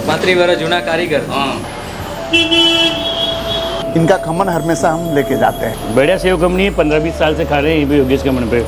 35 વર્ષ જૂના કારીગર। इनका खमन हमेशा हम लेके जाते हैं। बढ़िया सेव कंपनी 15-20 साल से खा रहे हैं योगेश खमन पे।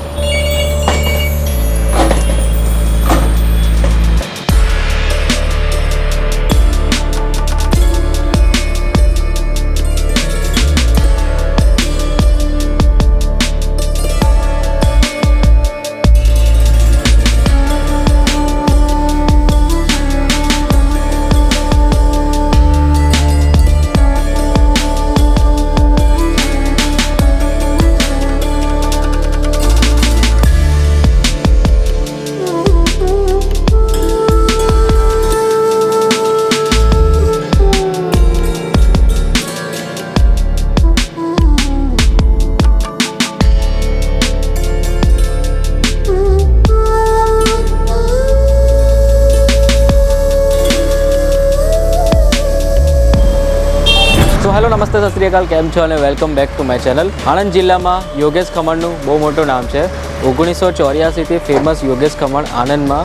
हेलो नमस्ते सत श्री अकाल केम छो अने welcome back to my channel. Anand जिल्ला में योगेश खमणનું બહુ મોટું નામ છે। 1984 થી फेमस योगेश खमण आनंद में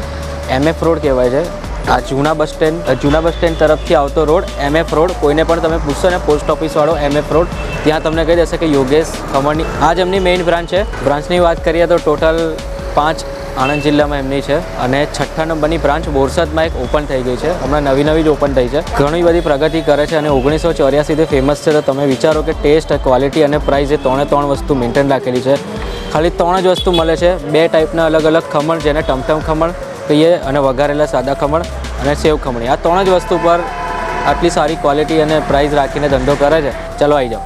MF रोड कहवाय છે। आ जूना बस स्टेन्ड तरफथी आवतो रोड MF रोड। कोईने पण तमे पूछशो ने पोस्ट ऑफिस वाळो MF रोड त्यां तमने कही देशे कि योगेश खमणनी आज एमनी मेन ब्रांच है। ब्रांचनी बात करिए तो टोटल 5 आनंद जिल्ला में एमनी है और 6ठा नंबरनी ब्रांच बोरसद में एक ओपन थी गई है। हमणां नवी ज ओपन थी है, घणी बधी प्रगति करे छे। 1984 थी फेमस है। तो तमे विचारो कि टेस्ट क्वॉलिटी और प्राइस ए 3 वस्तु मेंटेन राखेली है। खाली 3 ज वस्तु मळे छे। 2 टाइपना अलग अलग खमण जेने टमटम खमण कहीए अने वघारेला सादा खमण अने सेव खमणी। आ 3 ज वस्तु पर आटली सारी क्वॉलिटी और प्राइस राखीने धंधो करे छे। चलो आई जाओ।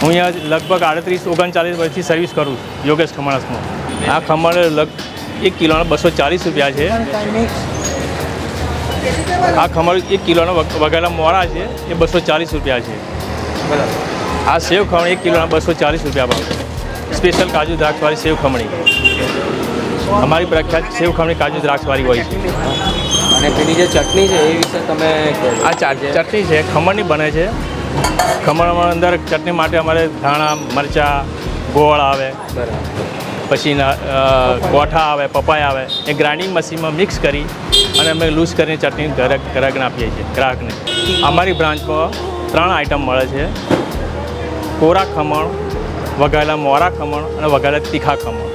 હું અહીંયા લગભગ 38-39 વર્ષથી સર્વિસ કરું યોગેશ ખમણસમાં। આ ખમણ 1 કિલોના 240 રૂપિયા છે। આ ખમણ 1 કિલોના વઘારેલા મોરા છે એ 240 રૂપિયા છે। બરાબર। આ સેવ ખમણ 1 કિલોના 240 રૂપિયા ભાવ। સ્પેશિયલ કાજુ દ્રાક્ષવાળી સેવ ખમણી અમારી પ્રખ્યાત સેવ ખમણી કાજુ દ્રાક્ષવાળી હોય છે। અને પેલી જે ચટણી છે એ વિશે તમે આ ચટણી છે ખમણની બને છે। ખમણમાં અંદર ચટણી માટે અમારે ધાણા મરચાં ગોળ આવે, પછી કોઠા આવે, પપાયા આવે, એ ગ્રાઇન્ડિંગ મશીનમાં મિક્સ કરી અને અમે લૂઝ કરીને ચટણી ગ્રાહકને આપીએ છીએ ગ્રાહકને। અમારી બ્રાન્ચમાં 3 આઇટમ મળે છે: કોરા ખમણ, વઘારેલા મોરા ખમણ અને વઘારેલા તીખા ખમણ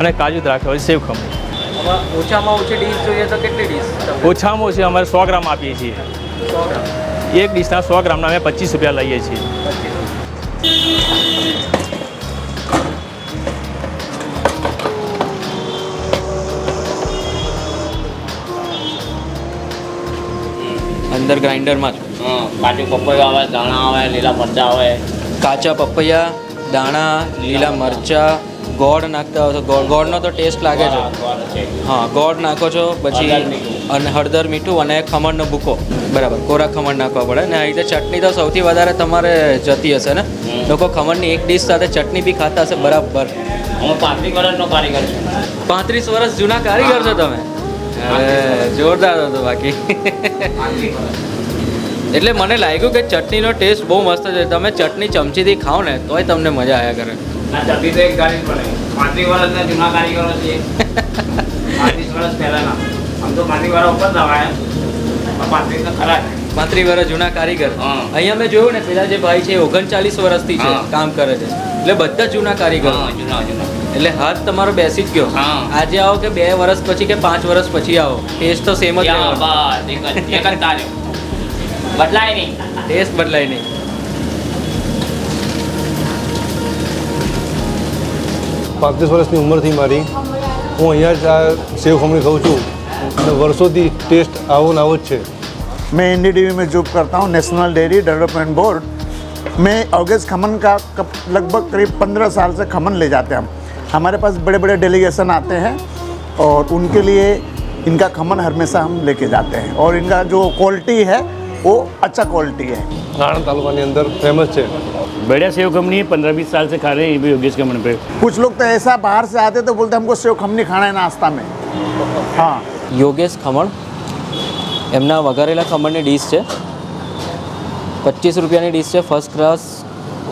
અને કાજુ દ્રાક્ષવાળી સેવ ખમણ। ઓછામાં ઓછી ડીશ જોઈએ તો કેટલી ડીશ? ઓછામાં ઓછી અમારે 100 ગ્રામ આપીએ છીએ। 100 ગ્રામ એક ડીશના 100 ગ્રામના અમે 25 રૂપિયા લઈએ છીએ। અંદર ગ્રાઇન્ડરમાં કાચું પપૈયા આવે, દાણા આવે, લીલા મરચાં આવે। કાચા પપૈયા, દાણા, લીલા મરચાં, ગોળ નાખતા હો તો ગોળનો તો ટેસ્ટ લાગે છે। હા, ગોળ નાખો છો, પછી અને હળદર, મીઠું અને ખમણનો ભૂકો। બરાબર, કોરા ખમણ નાખવા પડે ને। આ રીતે ચટણી તો સૌથી વધારે તમારે જતી હશે ને? લોકો ખમણની એક ડીશ સાથે ચટણી બી ખાતા હશે બરાબર। હું 35 વર્ષનો કારીગર છું। 35 વર્ષ જૂના કારીગર છો તમે? જોરદાર હતો બાકી। એટલે મને લાગ્યું કે ચટણીનો ટેસ્ટ બહુ મસ્ત છે। તમે ચટણી ચમચીથી ખાઓ ને તોય તમને મજા આવ્યા કરે। આ ચટણી તો એક ગાડી પડે। 35 વર્ષના જૂના કારીગરો છીએ। 35 વર્ષ પહેલાના આમ તો 35 વર્ષ ઉપર થવાય, 35 તો ખરા। 35 વર્ષ જૂના કારીગર। અહીંયા મેં જોયું ને પેલા જે ભાઈ છે 39 વર્ષથી છે કામ કરે છે, એટલે બધા જૂના કારીગર। જૂના એટલે હાથ તમારો બેસી જ ગયો। આજે આવો કે 2 વર્ષ પછી કે 5 વર્ષ પછી આવો, ટેસ્ટ તો સેમ જ રહેવાનો। એક જ તાર્યો બદલાય નહીં, ટેસ્ટ બદલાય નહીં। 35 વર્ષની ઉંમરથી મારી હું અહીંયા જ આ સેવ ખમણી ખાઉં છું અને વર્ષોથી ટેસ્ટ આવો ને આવો જ છે। मैं NDDB में जॉब करता हूँ, नेशनल डेयरी डेवलपमेंट बोर्ड में। योगेश खमन का लगभग करीब 15 साल से खमन ले जाते हैं हम। हमारे पास बड़े बड़े डेलीगेशन आते हैं और उनके लिए इनका खमन हमेशा हम लेके जाते हैं। और इनका जो क्वालिटी है वो अच्छा क्वालिटी है। આણંદ તાલુકાની અંદર ફેમસ છે। बढ़िया सेव खमनी 15-20 साल से खा रहे हैं ये भी योगेश खमन पे। कुछ लोग तो ऐसा बाहर से आते तो बोलते हमको सेव खमनी खाना है नाश्ता में। हाँ, યોગેશ ખમણ એમના વઘારેલા ખમણની ડીશ છે, 25 રૂપિયાની ડીશ છે, ફર્સ્ટ ક્લાસ।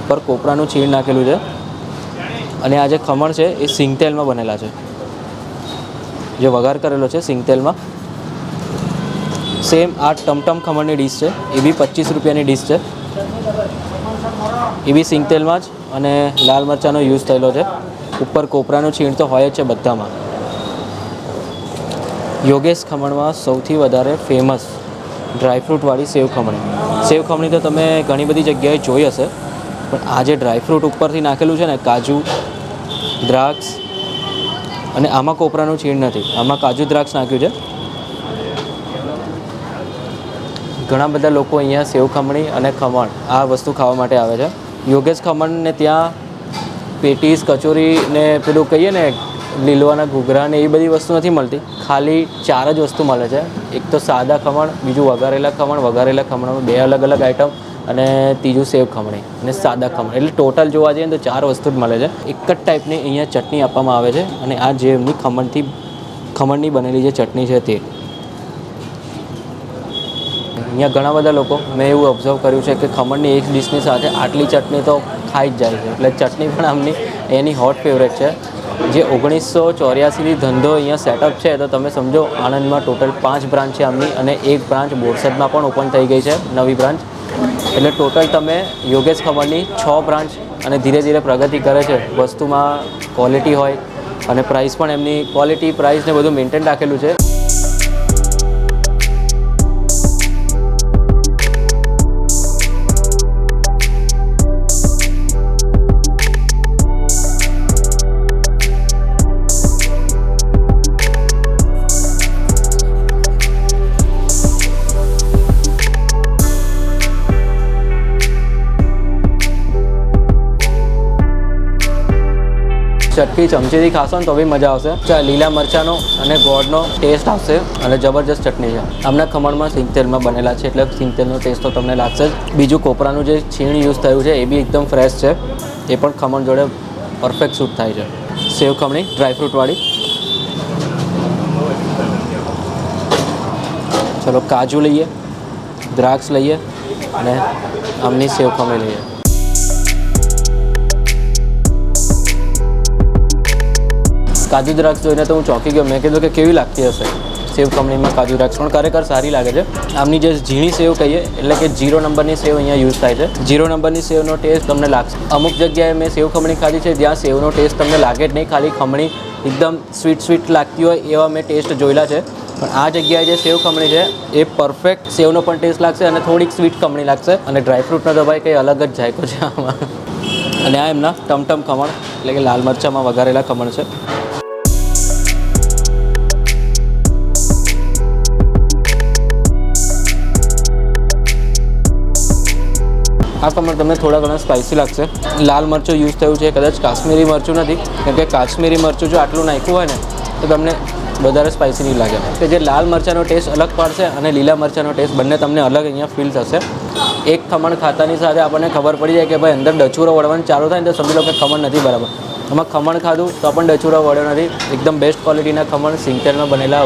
ઉપર કોપરાનું છીણ નાખેલું છે અને આ જે ખમણ છે એ સિંગતેલમાં બનેલા છે, જે વઘાર કરેલો છે સિંગતેલમાં। સેમ આ ટમટમ ખમણની ડીશ છે, એ બી 25 રૂપિયાની ડીશ છે, એ બી સિંગતેલમાં જ અને લાલ મરચાંનો યુઝ થયેલો છે। ઉપર કોપરાનું છીણ તો હોય જ છે બધામાં। યોગેશ ખમણમાં સૌથી વધારે ફેમસ ડ્રાયફ્રૂટવાળી સેવ ખમણી। સેવ ખમણી તો તમે ઘણી બધી જગ્યાએ જોઈ હશે, પણ આ જે ડ્રાયફ્રૂટ ઉપરથી નાખેલું છે ને, કાજુ દ્રાક્ષ, અને આમાં કોપરાનું છીણ નથી, આમાં કાજુ દ્રાક્ષ નાખ્યું છે। ઘણા બધા લોકો અહીંયા સેવ ખમણી અને ખમણ આ વસ્તુ ખાવા માટે આવે છે। યોગેશ ખમણને ત્યાં પેટીસ, કચોરી ને પેલું કહીએ ને લીલવાના ઘૂઘરા ને એ બધી વસ્તુ નથી મળતી, ખાલી 4 જ વસ્તુ મળે છે। એક તો સાદા ખમણ, બીજું વઘારેલા ખમણ, વઘારેલા ખમણમાં 2 અલગ અલગ આઈટમ, અને ત્રીજું સેવ ખમણી અને સાદા ખમણ। એટલે ટોટલ જોવા જઈએ તો 4 વસ્તુ જ મળે છે। એક જ ટાઈપની અહીંયા ચટણી આપવામાં આવે છે, અને આ જે એમની ખમણની બનેલી જે ચટણી છે તે અહીંયા ઘણા બધા લોકો મેં એવું ઓબ્ઝર્વ કર્યું છે કે ખમણની એક ડીશની સાથે આટલી ચટણી તો ખાઈ જ જાય છે, એટલે ચટણી પણ આમની એની હોટ ફેવરેટ છે। જે 1984થી ધંધો અહીંયા સેટઅપ છે, તો તમે સમજો આણંદમાં ટોટલ 5 બ્રાન્ચ છે આમની, અને એક બ્રાન્ચ બોરસદમાં પણ ઓપન થઈ ગઈ છે, નવી બ્રાન્ચ। એટલે ટોટલ તમે યોગેશ ખમણની 6 બ્રાન્ચ, અને ધીરે ધીરે પ્રગતિ કરે છે। વસ્તુમાં ક્વોલિટી હોય અને પ્રાઇસ પણ એમની ક્વોલિટી, પ્રાઇસ ને બધું મેન્ટેન રાખેલું છે। ચટણી ચમચીથી ખાશો ને તો બી મજા આવશે। લીલા મરચાંનો અને ગોળનો ટેસ્ટ આવશે, અને જબરજસ્ત ચટણી છે। આમના ખમણમાં સિંગતેલમાં બનેલા છે, એટલે સિંગતેલનો ટેસ્ટ તો તમને લાગશે જ। બીજું કોપરાનું જે છીણ યુઝ થયું છે એ બી એકદમ ફ્રેશ છે, એ પણ ખમણ જોડે પરફેક્ટ સૂટ થાય છે। સેવ ખમણી ડ્રાયફ્રૂટવાળી। ચલો કાજુ લઈએ, દ્રાક્ષ લઈએ, અને આમની સેવ ખમણી લઈએ। કાજુ દ્રાક્ષ જોઈને તો હું ચોંકી ગયો, મેં કીધું કે કેવી લાગતી હશે સેવ ખમણીમાં કાજુ દ્રાક્ષ, પણ ખરેખર સારી લાગે છે। આમની જે ઝીણી સેવ કહીએ, એટલે કે 0 નંબરની સેવ અહીંયા યુઝ થાય છે। 0 નંબરની સેવનો ટેસ્ટ તમને લાગશે। અમુક જગ્યાએ મેં સેવ ખમણી ખાધી છે જ્યાં સેવનો ટેસ્ટ તમને લાગે જ નહીં, ખાલી ખમણી એકદમ સ્વીટ લાગતી હોય એવા મેં ટેસ્ટ જોયેલા છે। પણ આ જગ્યાએ જે સેવ ખમણી છે એ પરફેક્ટ સેવનો પણ ટેસ્ટ લાગશે, અને થોડીક સ્વીટ ખમણી લાગશે, અને ડ્રાયફ્રૂટનો તો ભાઈ કંઈ અલગ જ જાયકો છે આમાં। અને આ એમના ટમટમ ખમણ, એટલે કે લાલ મરચાંમાં વઘારેલા ખમણ છે। આ ખમણ તમને થોડા ઘણા સ્પાઇસી લાગશે। લાલ મરચું યુઝ થયું છે, કદાચ કાશ્મીરી મરચું નથી, કેમ કે કાશ્મીરી મરચું જો આટલું નાખ્યું હોય ને તો તમને વધારે સ્પાઇસી નહીં લાગે। કે જે લાલ મરચાંનો ટેસ્ટ અલગ પાડશે અને લીલા મરચાંનો ટેસ્ટ બંને તમને અલગ અહીંયા ફીલ થશે। એક ખમણ ખાતાની સાથે આપણને ખબર પડી જાય કે ભાઈ અંદર ડચુરો વળવાનું ચાલુ થાય ને તો સમજી લો કે ખમણ નથી બરાબર। આમાં ખમણ ખાધું તો પણ ડચુરો વળ્યો નથી, એકદમ બેસ્ટ ક્વોલિટીના ખમણ સિંગતેલમાં બનેલા।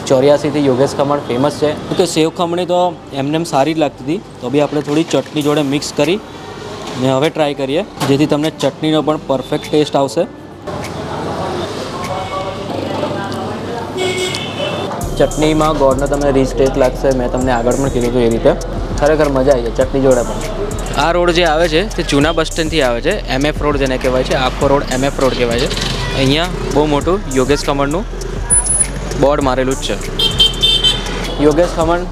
1984થી યોગેશ ખમણ ફેમસ છે। કે સેવ ખમણી તો એમને સારી જ લાગતી હતી, તો બી આપણે થોડી ચટણી જોડે મિક્સ કરી ને હવે ટ્રાય કરીએ, જેથી તમને ચટણીનો પણ પરફેક્ટ ટેસ્ટ આવશે। ચટણીમાં ગોળનો તમને રીચ ટેસ્ટ લાગશે, મેં તમને આગળ પણ કીધું હતું એ રીતે। ખરેખર મજા આવી જાય ચટણી જોડે પણ। આ રોડ જે આવે છે તે જૂના બસ સ્ટેન્ડથી આવે છે, MF રોડ જેને કહેવાય છે, આખો રોડ MF રોડ કહેવાય છે। અહીંયા બહુ મોટું યોગેશ ખમણનું બોર્ડ મારેલું જ છે। યોગેશ ખમણ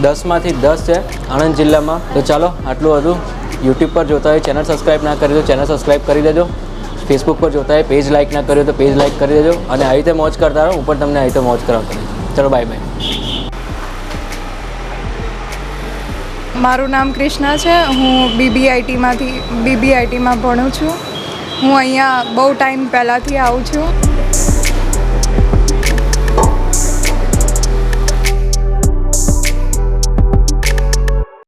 10માંથી 10 છે આણંદ જિલ્લામાં। તો ચાલો આટલું હતું। યુટ્યુબ પર જોતા હોય ચેનલ સબસ્ક્રાઈબ ના કરી તો ચેનલ સબસ્ક્રાઈબ કરી દેજો। ફેસબુક પર જોતા હોય પેજ લાઇક ના કર્યો તો પેજ લાઇક કરી દેજો, અને આવી રીતે મોજ કરતા રહો, હું પણ તમને આવી રીતે મોજ કરાવતો રહીશ। ચલો બાય બાય। મારું નામ કૃષ્ણા છે, હું BBITમાં ભણું છું। હું અહીંયા બહુ ટાઈમ પહેલાંથી આવું છું।